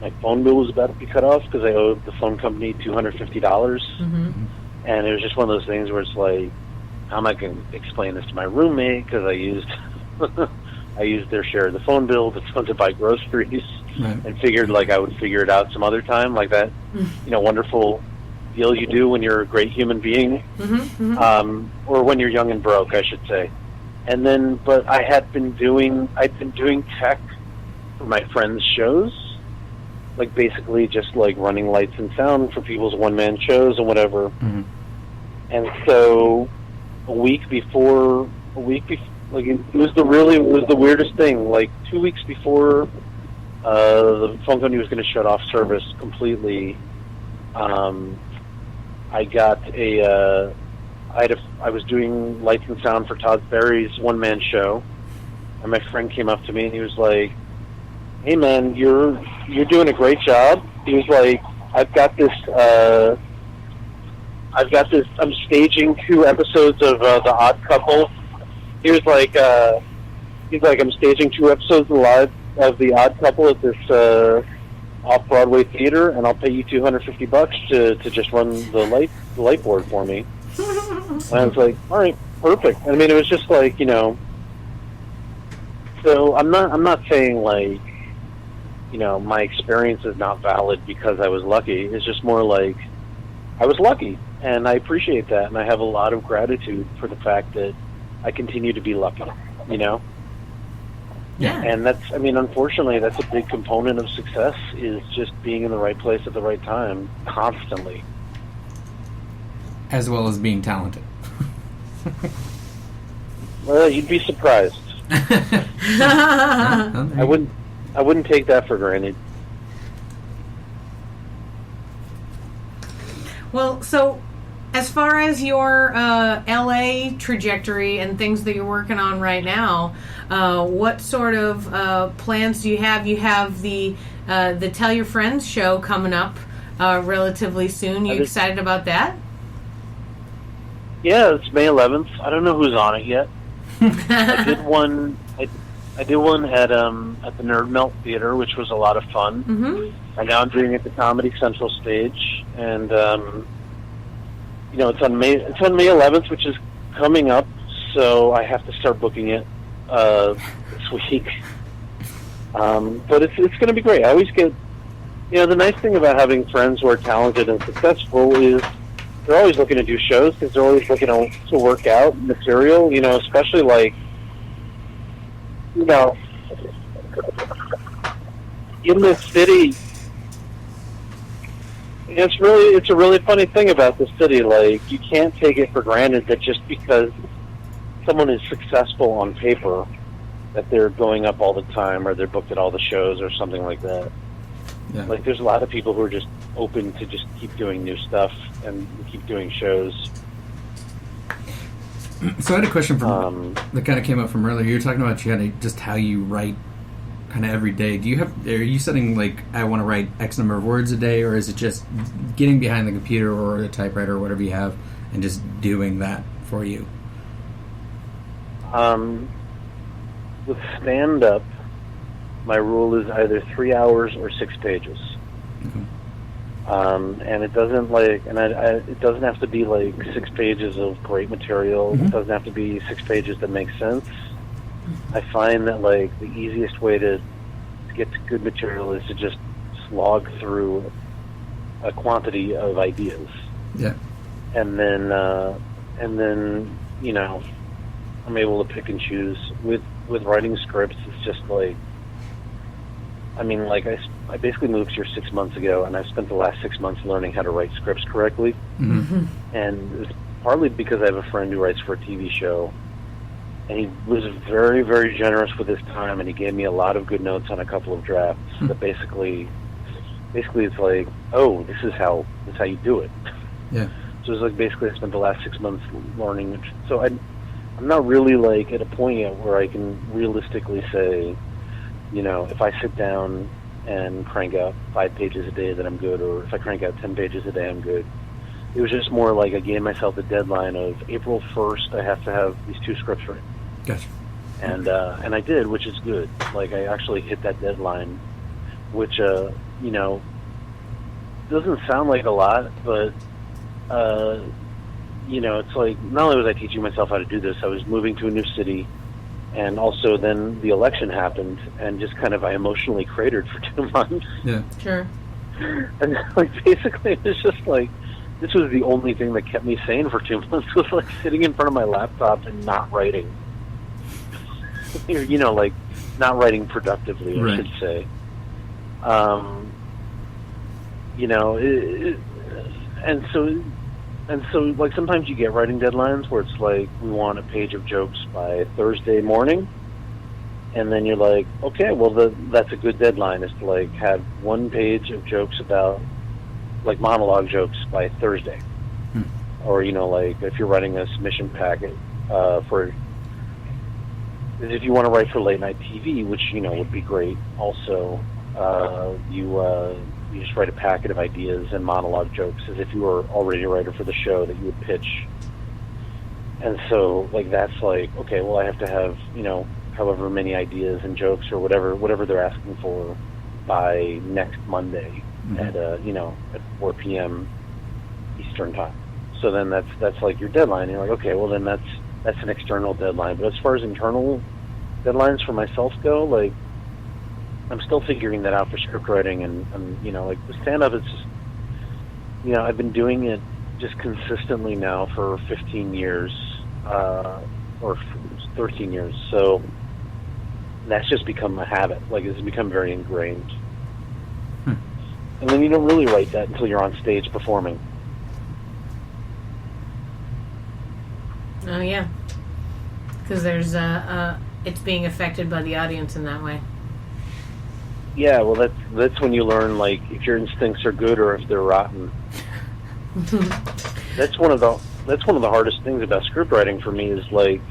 my phone bill was about to be cut off because I owed the phone company $250. And it was just one of those things where it's like, how am I going to explain this to my roommate? Because I used I used their share of the phone bill to buy groceries, and figured like I would figure it out some other time, like that, wonderful deal you do when you're a great human being, or when you're young and broke, I should say. And then, but I'd been doing tech for my friends' shows, like basically just like running lights and sound for people's one-man shows and whatever. And so a week before, like it was the weirdest thing. Like 2 weeks before the phone company was going to shut off service completely, I got I was doing lights and sound for Todd Berry's one-man show, and my friend came up to me and he was like, "Hey man, you're doing a great job." He was like, I've got this, I'm staging 2 episodes of The Odd Couple. He was like, I'm staging 2 episodes of The Odd Couple at this off-Broadway theater, and I'll pay you $250 to just run the light board for me. And I was like, all right, perfect. I mean, it was just like, so I'm not saying like, my experience is not valid because I was lucky. It's just more like I was lucky, and I appreciate that, and I have a lot of gratitude for the fact that I continue to be lucky, Yeah. And unfortunately, that's a big component of success, is just being in the right place at the right time, constantly. As well as being talented. Well, you'd be surprised. I wouldn't take that for granted. Well, so as far as your LA trajectory and things that you're working on right now, what sort of plans do you have? You have the Tell Your Friends show coming up relatively soon. You excited about that? Yeah, it's May 11th. I don't know who's on it yet. I did one. I did one at the Nerd Melt Theater, which was a lot of fun. And now I'm doing it at the Comedy Central stage, and it's on May 11th, which is coming up. So I have to start booking it this week. But it's going to be great. I always get, the nice thing about having friends who are talented and successful is they're always looking to do shows because they're always looking to work out material. Especially like, in this city, it's a really funny thing about this city. Like, you can't take it for granted that just because someone is successful on paper that they're going up all the time or they're booked at all the shows or something like that. Yeah. Like, there's a lot of people who are just open to just keep doing new stuff and keep doing shows. So I had a question that kind of came up from earlier. You were talking about just how you write kind of every day. Are you setting like, I want to write X number of words a day, or is it just getting behind the computer or the typewriter or whatever you have and just doing that for you? With stand-up, my rule is either 3 hours or 6 pages. And it doesn't it doesn't have to be like 6 pages of great material. It doesn't have to be 6 pages that make sense. I find that like the easiest way to get to good material is to just slog through a quantity of ideas. Yeah. And then I'm able to pick and choose. With writing scripts, it's just like, I basically moved here 6 months ago, and I've spent the last 6 months learning how to write scripts correctly. And it's partly because I have a friend who writes for a TV show, and he was very, very generous with his time, and he gave me a lot of good notes on a couple of drafts. That basically it's like, oh, this is how you do it. Yeah. So it's like basically I spent the last 6 months learning. So I'm not really like at a point yet where I can realistically say, if I sit down and crank out 5 pages a day that I'm good, or if I crank out 10 pages a day I'm good. It was just more like I gave myself a deadline of April 1st I have to have these 2 scripts written. Gotcha. And I did, which is good. Like, I actually hit that deadline, which you know, doesn't sound like a lot, but, you know, it's like, not only was I teaching myself how to do this, I was moving to a new city, and also then the election happened, and just kind of I emotionally cratered for 2 months. Yeah. Sure. And, like, basically, it was just like, this was the only thing that kept me sane for 2 months, was, like, sitting in front of my laptop and not writing. You know, like, not writing productively, I should say. You know, and so, like, sometimes you get writing deadlines where it's like, we want a page of jokes by Thursday morning, and then you're like, okay, well, that's a good deadline, is to, like, have 1 page of jokes about, like, monologue jokes by Thursday. Or, you know, like, if you're writing a submission packet for, if you want to write for late night TV, which, you know, would be great. Also, you just write a packet of ideas and monologue jokes as if you were already a writer for the show that you would pitch. And so, like, that's like, okay, well, I have to have, you know, however many ideas and jokes or whatever they're asking for by next Monday at you know, at 4 p.m. Eastern time. So then that's like your deadline. And you're like, okay, well, then that's an external deadline. But as far as internal deadlines for myself go, like, I'm still figuring that out for script writing, and you know, like, the stand-up is just, you know, I've been doing it just consistently now for 15 years, or 13 years, so that's just become a habit. Like, it's become very ingrained. And then you don't really write that until you're on stage performing. Oh, yeah. Because there's, it's being affected by the audience in that way. Yeah, well, that's when you learn, like, if your instincts are good or if they're rotten. That's one of the hardest things about script writing for me, is, like,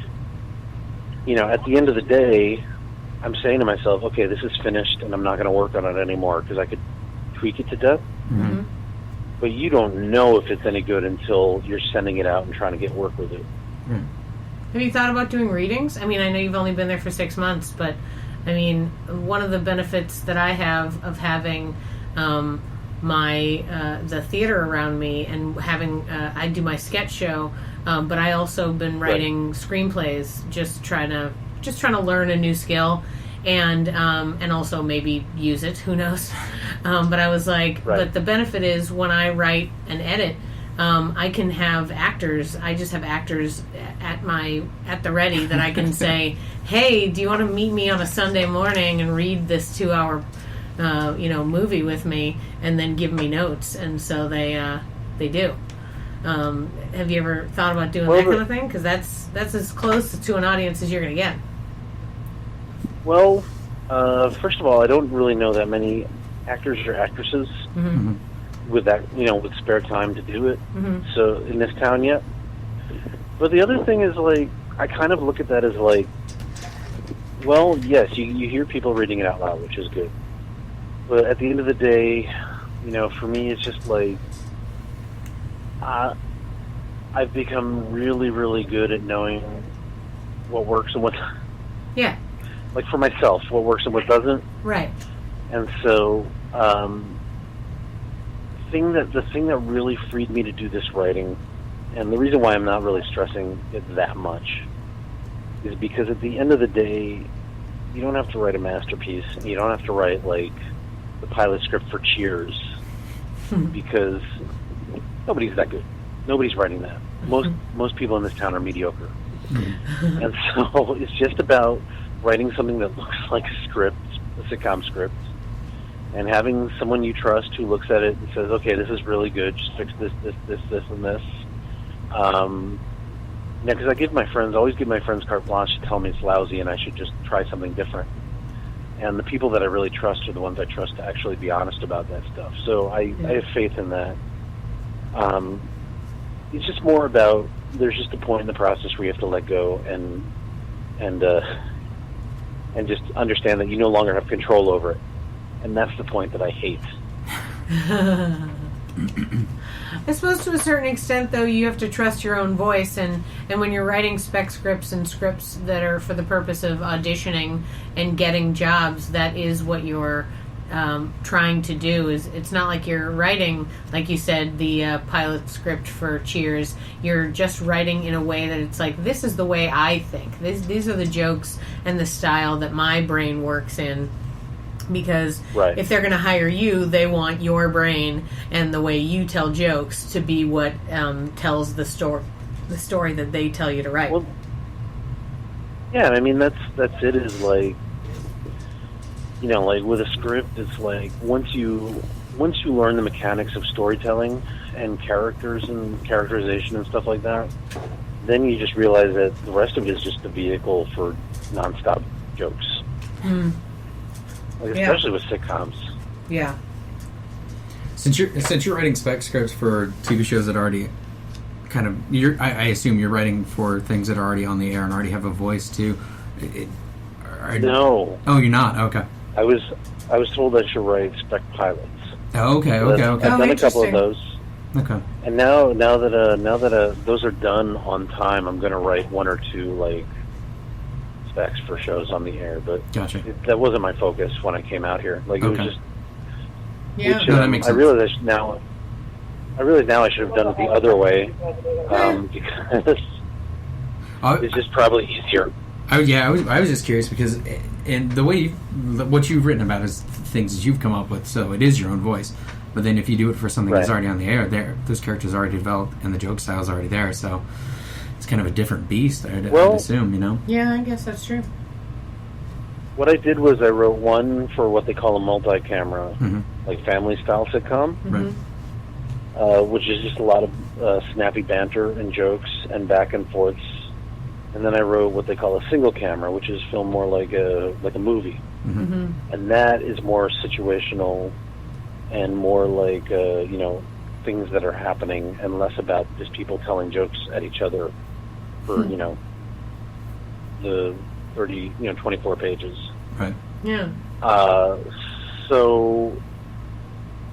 you know, at the end of the day, I'm saying to myself, okay, this is finished and I'm not going to work on it anymore because I could tweak it to death. Mm-hmm. But you don't know if it's any good until you're sending it out and trying to get work with it. Have you thought about doing readings? I mean, I know you've only been there for 6 months, but I mean, one of the benefits that I have of having the theater around me and having I do my sketch show, but I also been writing screenplays, just trying to learn a new skill, and also maybe use it. Who knows? But I was like, but the benefit is when I write and edit, I can have actors. I just have actors at the ready that I can say, hey, do you want to meet me on a Sunday morning and read this 2-hour, movie with me, and then give me notes? And so they do. Have you ever thought about doing that kind of thing? Because that's as close to an audience as you're going to get. Well, first of all, I don't really know that many actors or actresses with that, with spare time to do it. So in this town yet. But the other thing is, like, I kind of look at that as like, well, yes, you hear people reading it out loud, which is good. But at the end of the day, for me, it's just like, I've become really, really good at knowing what works and what... Yeah. Like, for myself, what works and what doesn't. Right. And so, the thing that really freed me to do this writing, and the reason why I'm not really stressing it that much, is because at the end of the day, you don't have to write a masterpiece. You don't have to write, like, the pilot script for Cheers, because nobody's that good. Nobody's writing that. Most people in this town are mediocre. And so it's just about writing something that looks like a script, a sitcom script, and having someone you trust who looks at it and says, okay, this is really good, just fix this, and this. Because I always give my friends carte blanche to tell me it's lousy and I should just try something different. And the people that I really trust are the ones I trust to actually be honest about that stuff. So I have faith in that. It's just more about, there's just a point in the process where you have to let go and just understand that you no longer have control over it. And that's the point that I hate. I suppose to a certain extent, though, you have to trust your own voice, and when you're writing spec scripts and scripts that are for the purpose of auditioning and getting jobs, that is what you're trying to do. Is it's not like you're writing, like you said, the pilot script for Cheers. You're just writing in a way that it's like, this is the way I think. These are the jokes and the style that my brain works in. Because if they're going to hire you, they want your brain and the way you tell jokes to be what tells the story that they tell you to write. Well, yeah, I mean that's it. Is like, like with a script, it's like once you learn the mechanics of storytelling and characters and characterization and stuff like that, then you just realize that the rest of it is just a vehicle for nonstop jokes. Mm. Like, especially with sitcoms. Yeah. Since you're writing spec scripts for TV shows that already kind of, I assume you're writing for things that are already on the air and already have a voice too. No. Oh, you're not. Okay. I was told I should write spec pilots. Oh, okay. I've done a couple of those. Okay. And now that those are done on time, I'm going to write one or two like specs for shows on the air. But gotcha. That wasn't my focus when I came out here. Like, it was just. Yeah. Which, no, that makes sense. I realize now I should have done it the other way, because it's just probably easier. I was just curious because, and the way what you've written about is things that you've come up with, so it is your own voice. But then if you do it for something that's already on the air, those characters are already developed and the joke style's already there, so it's kind of a different beast. I'd assume, Yeah, I guess that's true. What I did was I wrote one for what they call a multi-camera, like family-style sitcom, which is just a lot of snappy banter and jokes and back and forths. And then I wrote what they call a single camera, which is filmed more like a movie, and that is more situational and more like things that are happening, and less about just people telling jokes at each other for the 24 pages. Right. Yeah. So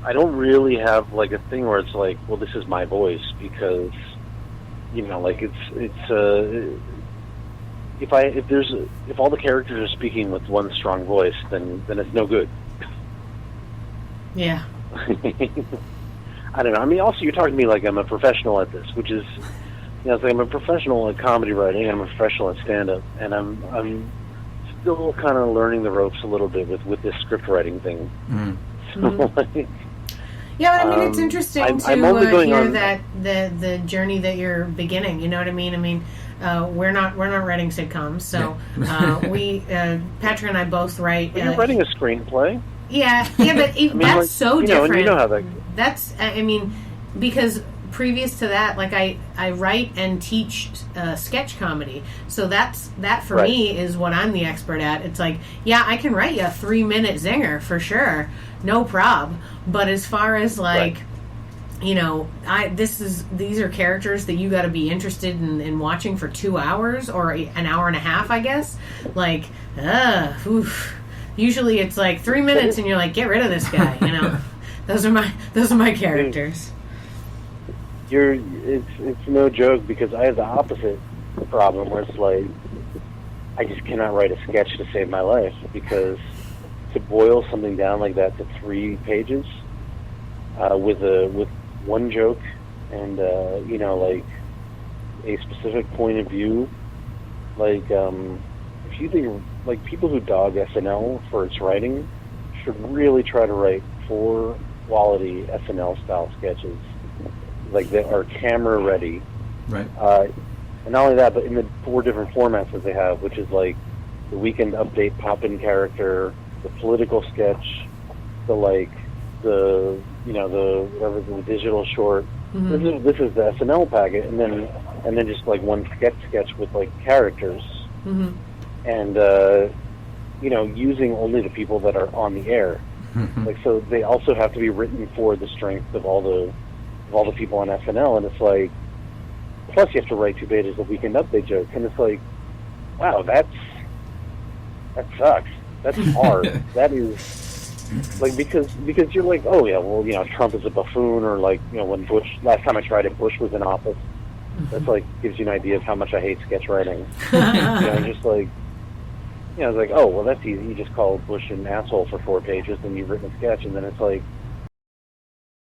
I don't really have like a thing where it's like, well, this is my voice, because like it's if all the characters are speaking with one strong voice, then it's no good. Yeah. I don't know. I mean, also you're talking to me like I'm a professional at this, which is, it's like I'm a professional at comedy writing, I'm a professional at stand-up, and I'm still kind of learning the ropes a little bit with this script writing thing. So, yeah, I mean, it's interesting to hear that the journey that you're beginning. You know what I mean? I mean, we're not writing sitcoms, so Patrick and I both write. But you're writing a screenplay. Yeah, but that's so different. And you know how that. That's, I mean, because previous to that, like I write and teach sketch comedy, so that for me is what I'm the expert at. It's like, yeah, I can write you a 3-minute zinger for sure, no prob. But as far as like, these are characters that you got to be interested in watching for 2 hours or an hour and a half, I guess. Like, usually it's like 3 minutes, and you're like, get rid of this guy. Those are my characters. It's no joke, because I have the opposite problem, where it's like I just cannot write a sketch to save my life, because to boil something down like that to 3 pages with one joke and like a specific point of view, like if you think like people who dog SNL for its writing should really try to write 4 quality SNL style sketches, like that are camera ready, right? And not only that, but in the 4 different formats that they have, which is like the weekend update pop-in character, the political sketch, the digital short. This is the SNL packet, and then just like one sketch with like characters, and using only the people that are on the air. Like, so they also have to be written for the strength of all the people on SNL, and it's like, plus you have to write 2 pages of weekend update jokes, and it's like, wow, that sucks. That's hard. That is like, because you're like, oh yeah, well, Trump is a buffoon, or like, when Bush, last time I tried it, Bush was in office. That's like gives you an idea of how much I hate sketch writing. Just like, I was like, oh, well, that's easy. You just call Bush an asshole for 4 pages, and you've written a sketch. And then it's like,